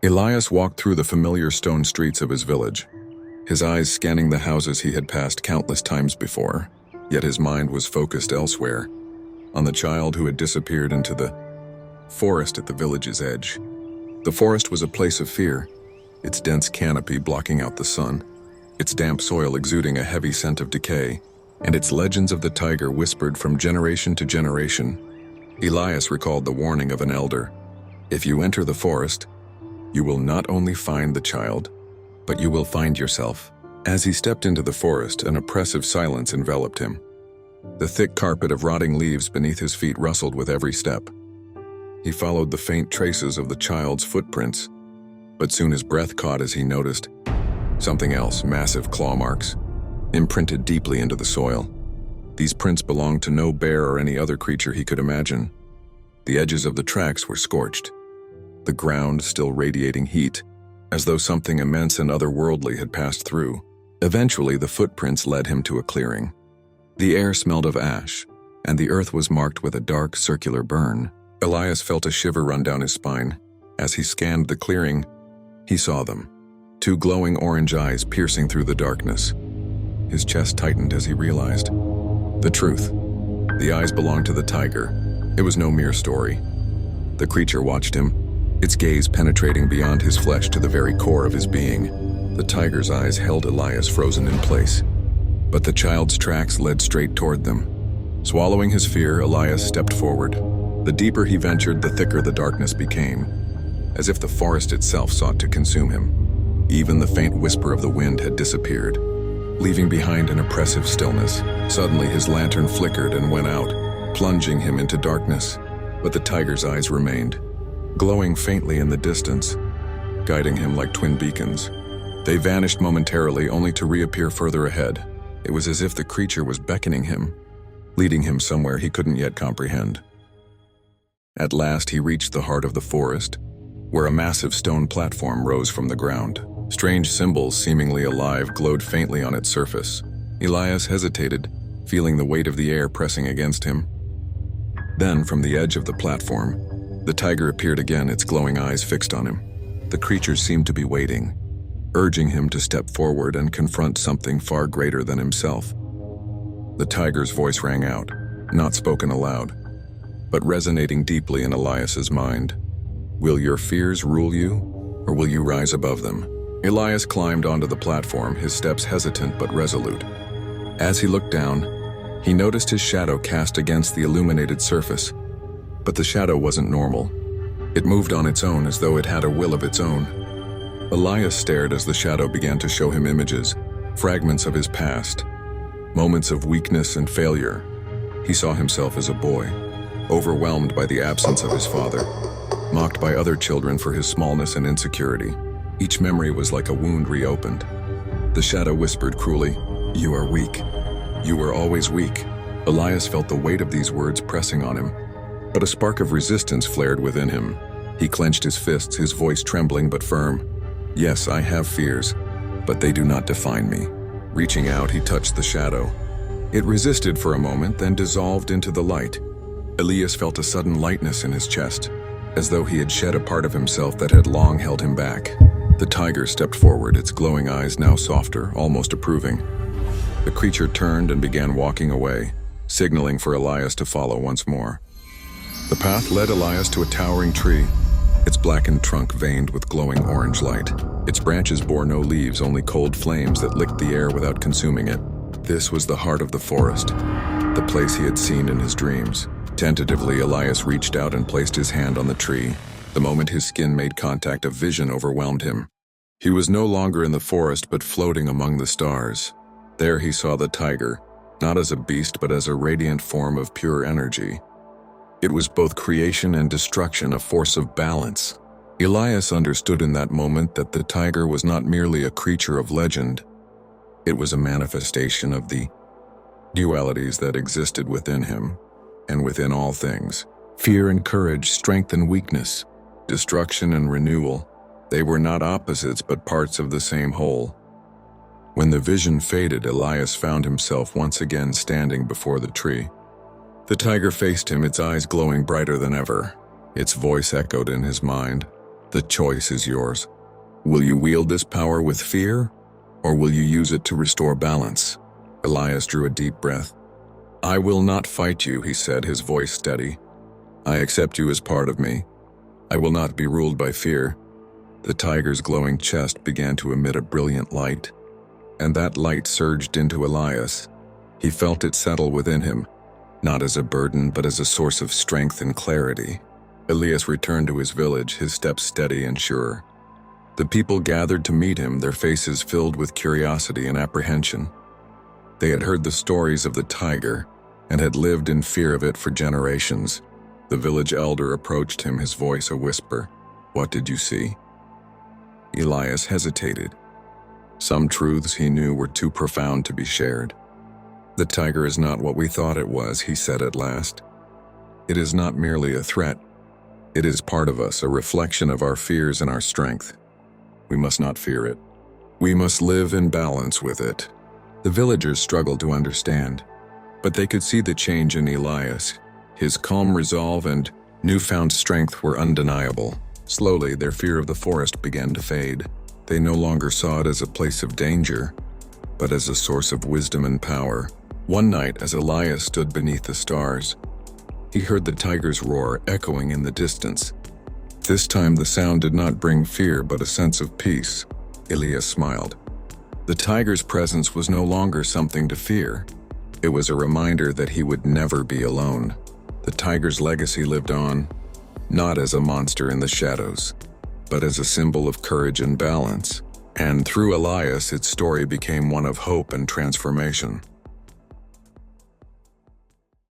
Elias walked through the familiar stone streets of his village, his eyes scanning the houses he had passed countless times before, yet his mind was focused elsewhere, on the child who had disappeared into the forest at the village's edge. The forest was a place of fear, its dense canopy blocking out the sun, its damp soil exuding a heavy scent of decay, and its legends of the Tyger whispered from generation to generation. Elias recalled the warning of an elder: "If you enter the forest, you will not only find the child, but you will find yourself." As he stepped into the forest, an oppressive silence enveloped him. The thick carpet of rotting leaves beneath his feet rustled with every step. He followed the faint traces of the child's footprints, but soon his breath caught as he noticed something else: massive claw marks, imprinted deeply into the soil. These prints belonged to no bear or any other creature he could imagine. The edges of the tracks were scorched, the ground still radiating heat, as though something immense and otherworldly had passed through. Eventually, the footprints led him to a clearing. The air smelled of ash, and the earth was marked with a dark, circular burn. Elias felt a shiver run down his spine. As he scanned the clearing, he saw them, two glowing orange eyes piercing through the darkness. His chest tightened as he realized the truth. The eyes belonged to the Tyger. It was no mere story. The creature watched him, its gaze penetrating beyond his flesh to the very core of his being. The Tyger's eyes held Elias frozen in place, but the child's tracks led straight toward them. Swallowing his fear, Elias stepped forward. The deeper he ventured, the thicker the darkness became, as if the forest itself sought to consume him. Even the faint whisper of the wind had disappeared, leaving behind an oppressive stillness. Suddenly, his lantern flickered and went out, plunging him into darkness, but the Tyger's eyes remained, glowing faintly in the distance, guiding him like twin beacons. They vanished momentarily, only to reappear further ahead. It was as if the creature was beckoning him, leading him somewhere he couldn't yet comprehend. At last, he reached the heart of the forest, where a massive stone platform rose from the ground. Strange symbols, seemingly alive, glowed faintly on its surface. Elias hesitated, feeling the weight of the air pressing against him. Then, from the edge of the platform, the Tyger appeared again, its glowing eyes fixed on him. The creature seemed to be waiting, urging him to step forward and confront something far greater than himself. The Tyger's voice rang out, not spoken aloud, but resonating deeply in Elias's mind. "Will your fears rule you, or will you rise above them?" Elias climbed onto the platform, his steps hesitant but resolute. As he looked down, he noticed his shadow cast against the illuminated surface. But the shadow wasn't normal. It moved on its own, as though it had a will of its own. Elias stared as the shadow began to show him images, fragments of his past, moments of weakness and failure. He saw himself as a boy, overwhelmed by the absence of his father, mocked by other children for his smallness and insecurity. Each memory was like a wound reopened. The shadow whispered cruelly, "You are weak. You were always weak." Elias felt the weight of these words pressing on him, but a spark of resistance flared within him. He clenched his fists, his voice trembling but firm. "Yes, I have fears, but they do not define me." Reaching out, he touched the shadow. It resisted for a moment, then dissolved into the light. Elias felt a sudden lightness in his chest, as though he had shed a part of himself that had long held him back. The Tyger stepped forward, its glowing eyes now softer, almost approving. The creature turned and began walking away, signaling for Elias to follow once more. The path led Elias to a towering tree, its blackened trunk veined with glowing orange light. Its branches bore no leaves, only cold flames that licked the air without consuming it. This was the heart of the forest, the place he had seen in his dreams. Tentatively, Elias reached out and placed his hand on the tree. The moment his skin made contact, a vision overwhelmed him. He was no longer in the forest, but floating among the stars. There he saw the Tyger, not as a beast, but as a radiant form of pure energy. It was both creation and destruction, a force of balance. Elias understood in that moment that the Tyger was not merely a creature of legend. It was a manifestation of the dualities that existed within him and within all things. Fear and courage, strength and weakness, destruction and renewal. They were not opposites, but parts of the same whole. When the vision faded, Elias found himself once again standing before the tree. The Tyger faced him, its eyes glowing brighter than ever. Its voice echoed in his mind. The choice is yours. Will you wield this power with fear, or will you use it to restore balance? Elias drew a deep breath. I will not fight you, he said, his voice steady. I accept you as part of me. I will not be ruled by fear. The tiger's glowing chest began to emit a brilliant light, and that light surged into Elias. He felt it settle within him, not as a burden but as a source of strength and clarity. Elias returned to his village, his steps steady and sure. The people gathered to meet him, their faces filled with curiosity and apprehension. They had heard the stories of the tiger and had lived in fear of it for generations. The village elder approached him, his voice a whisper. What did you see? Elias hesitated. Some truths he knew were too profound to be shared. The tiger is not what we thought it was, he said at last. It is not merely a threat. It is part of us, a reflection of our fears and our strength. We must not fear it. We must live in balance with it. The villagers struggled to understand, but they could see the change in Elias. His calm resolve and newfound strength were undeniable. Slowly, their fear of the forest began to fade. They no longer saw it as a place of danger, but as a source of wisdom and power. One night, as Elias stood beneath the stars, he heard the tiger's roar echoing in the distance. This time the sound did not bring fear but a sense of peace. Elias smiled. The tiger's presence was no longer something to fear. It was a reminder that he would never be alone. The tiger's legacy lived on, not as a monster in the shadows, but as a symbol of courage and balance. And through Elias, its story became one of hope and transformation.